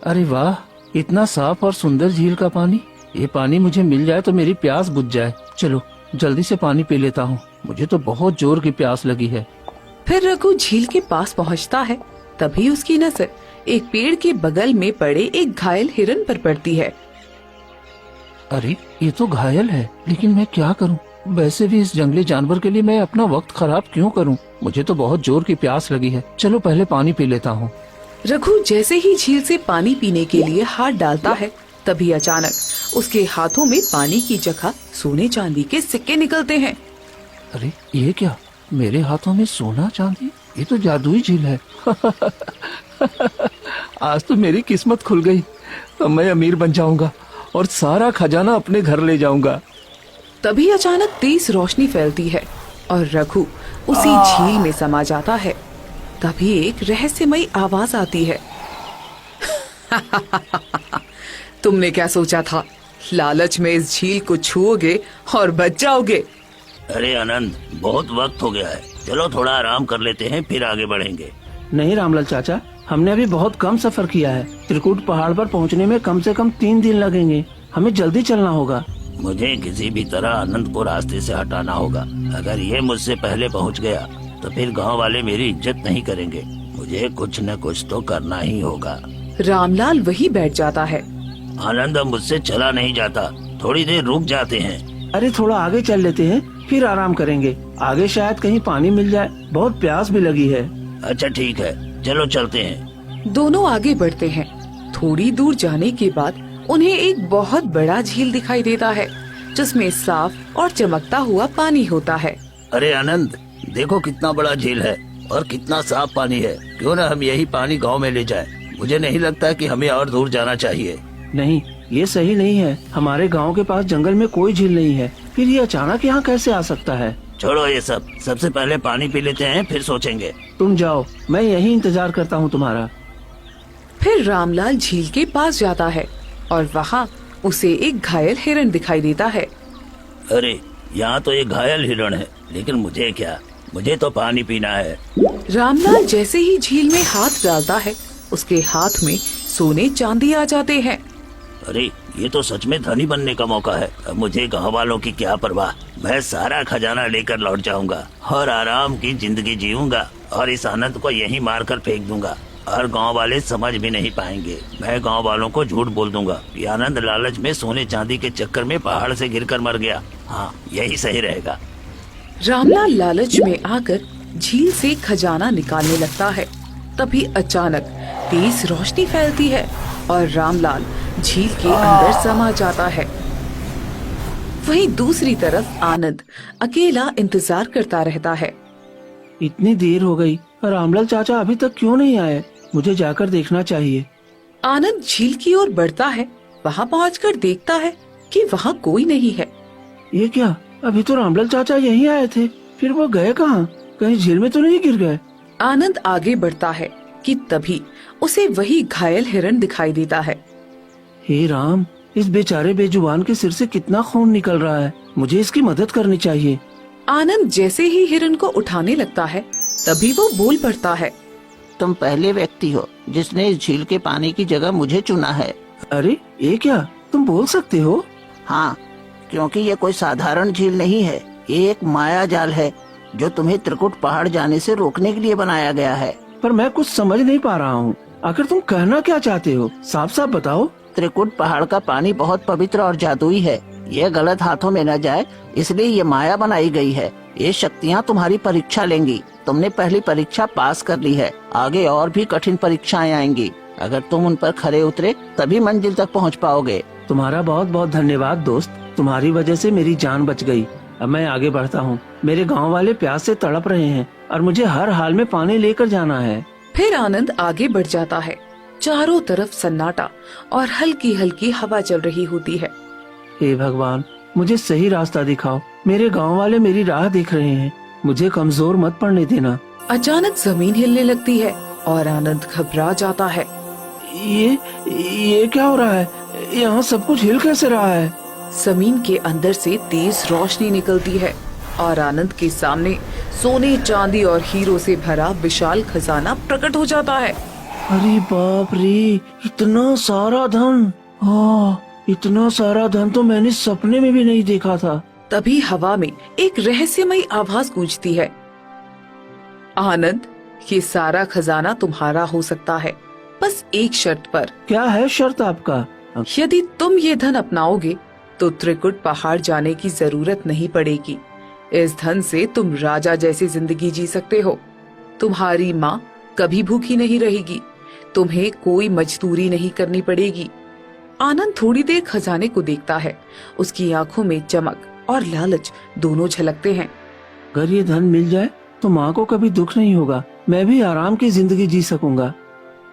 अरे वाह, इतना साफ और सुंदर झील का पानी। ये पानी मुझे मिल जाए तो मेरी प्यास बुझ जाए। चलो जल्दी से पानी पी लेता हूँ, मुझे तो बहुत जोर की प्यास लगी है। फिर रघु झील के पास पहुँचता है। तभी उसकी नजर एक पेड़ के बगल में पड़े एक घायल हिरन पर पड़ती है। अरे ये तो घायल है, लेकिन मैं क्या करूं? वैसे भी इस जंगली जानवर के लिए मैं अपना वक्त खराब क्यों करूं? मुझे तो बहुत जोर की प्यास लगी है। चलो पहले पानी पी लेता हूं। रघु जैसे ही झील से पानी पीने के लिए हाथ डालता है, तभी अचानक उसके हाथों में पानी की जगह सोने चांदी के सिक्के निकलते हैं। अरे ये क्या, मेरे हाथों में सोना चांदी? ये तो जादुई झील है। आज तो मेरी किस्मत खुल गई। अब मैं अमीर बन जाऊंगा और सारा खजाना अपने घर ले जाऊंगा। तभी अचानक तेज रोशनी फैलती है और रघु उसी झील में समा जाता है। तभी एक रहस्यमयी आवाज आती है। तुमने क्या सोचा था? लालच में इस झील को छुओगे और बच जाओगे। अरे आनंद, बहुत वक्त हो गया है, चलो थोड़ा आराम कर लेते हैं, फिर आगे बढ़ेंगे। नहीं रामलाल चाचा, हमने अभी बहुत कम सफर किया है। त्रिकुट पहाड़ पर पहुंचने में कम से कम 3 दिन लगेंगे। हमें जल्दी चलना होगा। मुझे किसी भी तरह आनंद को रास्ते से हटाना होगा। अगर ये मुझसे पहले पहुंच गया तो फिर गांव वाले मेरी इज्जत नहीं करेंगे। मुझे कुछ न कुछ तो करना ही होगा। रामलाल वहीं बैठ जाता है। आनंद, अब मुझसे चला नहीं जाता, थोड़ी देर रुक जाते हैं। अरे थोड़ा आगे चल लेते हैं, फिर आराम करेंगे। आगे शायद कहीं पानी मिल जाए, बहुत प्यास भी लगी है। अच्छा ठीक है, चलो चलते हैं। दोनों आगे बढ़ते हैं। थोड़ी दूर जाने के बाद उन्हें एक बहुत बड़ा झील दिखाई देता है, जिसमें साफ और चमकता हुआ पानी होता है। अरे आनंद, देखो कितना बड़ा झील है और कितना साफ पानी है। क्यों न हम यही पानी गांव में ले जाएं? मुझे नहीं लगता कि हमें और दूर जाना चाहिए। नहीं, ये सही नहीं है। हमारे गांव के पास जंगल में कोई झील नहीं है, फिर ये अचानक यहाँ कैसे आ सकता है? छोड़ो ये सब, सबसे पहले पानी पी लेते हैं, फिर सोचेंगे। तुम जाओ, मैं यही इंतजार करता हूँ तुम्हारा। फिर रामलाल झील के पास जाता है और वहाँ उसे एक घायल हिरन दिखाई देता है। अरे यहाँ तो एक घायल हिरण है, लेकिन मुझे क्या, मुझे तो पानी पीना है। रामलाल जैसे ही झील में हाथ डालता है, उसके हाथ में सोने चांदी आ जाते हैं। अरे ये तो सच में धनी बनने का मौका है। अब मुझे गाँव वालों की क्या परवाह, मैं सारा खजाना लेकर लौट जाऊंगा और आराम की जिंदगी जीऊंगा और इस आनंद को यहीं मारकर फेंक दूंगा और गांव वाले समझ भी नहीं पाएंगे। मैं गांव वालों को झूठ बोल दूंगा कि आनंद लालच में सोने चांदी के चक्कर में पहाड़ से गिरकर मर गया। हाँ, यही सही रहेगा। रामलाल लालच में आकर झील से खजाना निकालने लगता है। तभी अचानक तेज रोशनी फैलती है और रामलाल झील के अंदर समा जाता है। वहीं दूसरी तरफ आनंद अकेला इंतजार करता रहता है। इतनी देर हो गई और रामलाल चाचा अभी तक क्यों नहीं आए? मुझे जाकर देखना चाहिए। आनंद झील की ओर बढ़ता है। वहाँ पहुँचकर देखता है कि वहाँ कोई नहीं है। ये क्या, अभी तो रामलाल चाचा यहीं आए थे, फिर वो गए कहाँ? कहीं झील में तो नहीं गिर गए? आनंद आगे बढ़ता है कि तभी उसे वही घायल हिरन दिखाई देता है। हे राम, इस बेचारे बेजुबान के सिर से कितना खून निकल रहा है। मुझे इसकी मदद करनी चाहिए। आनंद जैसे ही हिरन को उठाने लगता है, तभी वो बोल पड़ता है। तुम पहले व्यक्ति हो जिसने इस झील के पानी की जगह मुझे चुना है। अरे ये क्या, तुम बोल सकते हो? हाँ, क्योंकि ये कोई साधारण झील नहीं है। ये एक माया जाल है जो तुम्हें त्रिकुट पहाड़ जाने से रोकने के लिए बनाया गया है। पर मैं कुछ समझ नहीं पा रहा हूँ। आखिर तुम कहना क्या चाहते हो? साफ साफ बताओ। त्रिकुट पहाड़ का पानी बहुत पवित्र और जादुई है। ये गलत हाथों में न जाए, इसलिए ये माया बनाई गई है। ये शक्तियाँ तुम्हारी परीक्षा लेंगी। तुमने पहली परीक्षा पास कर ली है, आगे और भी कठिन परीक्षाएं आएंगी। अगर तुम उन पर खरे उतरे तभी मंजिल तक पहुँच पाओगे। तुम्हारा बहुत बहुत धन्यवाद दोस्त, तुम्हारी वजह से मेरी जान बच गई। अब मैं आगे बढ़ता हूँ। मेरे गांव वाले प्यास से तड़प रहे हैं और मुझे हर हाल में पानी लेकर जाना है। फिर आनंद आगे बढ़ जाता है। चारों तरफ सन्नाटा और हल्की हल्की हवा चल रही होती है। हे भगवान, मुझे सही रास्ता दिखाओ। मेरे गांव वाले मेरी राह देख रहे हैं, मुझे कमजोर मत पड़ने देना। अचानक जमीन हिलने लगती है और आनंद घबरा जाता है। ये क्या हो रहा है? यहाँ सब कुछ हिल कैसे रहा है? जमीन के अंदर से तेज रोशनी निकलती है और आनंद के सामने सोने चांदी और हीरो से भरा विशाल खजाना प्रकट हो जाता है। अरे बाप रे, इतना सारा धन! हाँ, इतना सारा धन तो मैंने सपने में भी नहीं देखा था। तभी हवा में एक रहस्यमयी आवाज गूंजती है। आनंद, ये सारा खजाना तुम्हारा हो सकता है, बस एक शर्त पर। क्या है शर्त आपका? यदि तुम ये धन अपनाओगे तो त्रिकुट पहाड़ जाने की जरूरत नहीं पड़ेगी। इस धन से तुम राजा जैसी जिंदगी जी सकते हो। तुम्हारी माँ कभी भूखी नहीं रहेगी, तुम्हें कोई मजदूरी नहीं करनी पड़ेगी। आनंद थोड़ी देर खजाने को देखता है। उसकी आंखों में चमक और लालच दोनों झलकते हैं। अगर ये धन मिल जाए तो माँ को कभी दुख नहीं होगा, मैं भी आराम की जिंदगी जी सकूंगा।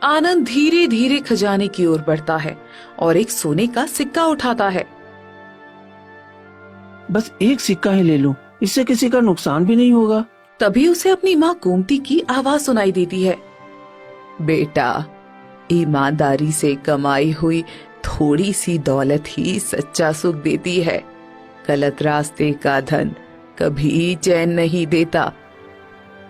आनंद धीरे धीरे खजाने की ओर बढ़ता है और एक सोने का सिक्का उठाता है। बस एक सिक्का ही ले लूं, इससे किसी का नुकसान भी नहीं होगा। तभी उसे अपनी माँ गोमती की आवाज सुनाई देती है। बेटा, ईमानदारी से कमाई हुई थोड़ी सी दौलत ही सच्चा सुख देती है। गलत रास्ते का धन कभी चैन नहीं देता।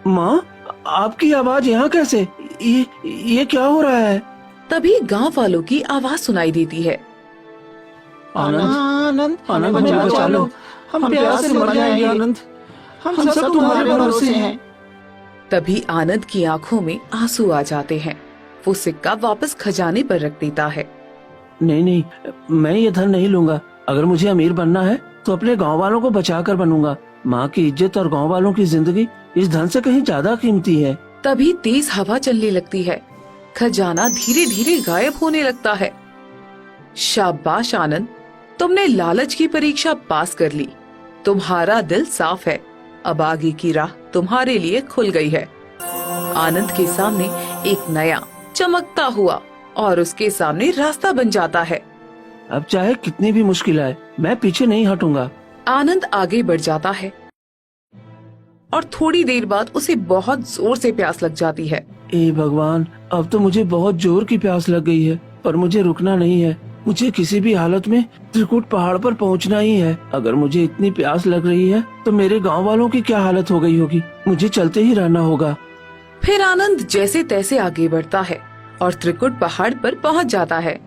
माँ, आपकी आवाज यहाँ कैसे? ये क्या हो रहा है? तभी गांव वालों की आवाज सुनाई देती है। आनंद, हमें बचा लो, हम प्यास से मर जाएंगे। आनंद, हम सब तुम्हारे भरोसे हैं। तभी आनंद की आंखों में आंसू आ जाते हैं। वो सिक्का वापस खजाने पर रख देता है। नहीं, मैं ये धन नहीं लूंगा। अगर मुझे अमीर बनना है तो अपने गांव वालों को बचा कर बनूंगा। माँ की इज्जत और गांव वालों की जिंदगी इस धन से कहीं ज्यादा कीमती है। तभी तेज हवा चलने लगती है। खजाना धीरे धीरे गायब होने लगता है। शाबाश आनंद, तुमने लालच की परीक्षा पास कर ली। तुम्हारा दिल साफ है। अब आगे की राह तुम्हारे लिए खुल गई है। आनंद के सामने एक नया चमकता हुआ और उसके सामने रास्ता बन जाता है। अब चाहे कितनी भी मुश्किल आए, मैं पीछे नहीं हटूंगा। आनंद आगे बढ़ जाता है और थोड़ी देर बाद उसे बहुत जोर से प्यास लग जाती है। ए भगवान, अब तो मुझे बहुत जोर की प्यास लग गई है, पर मुझे रुकना नहीं है। मुझे किसी भी हालत में त्रिकुट पहाड़ पर पहुंचना ही है। अगर मुझे इतनी प्यास लग रही है तो मेरे गांव वालों की क्या हालत हो गई होगी। मुझे चलते ही रहना होगा। फिर आनंद जैसे तैसे आगे बढ़ता है और त्रिकुट पहाड़ पर पहुंच जाता है।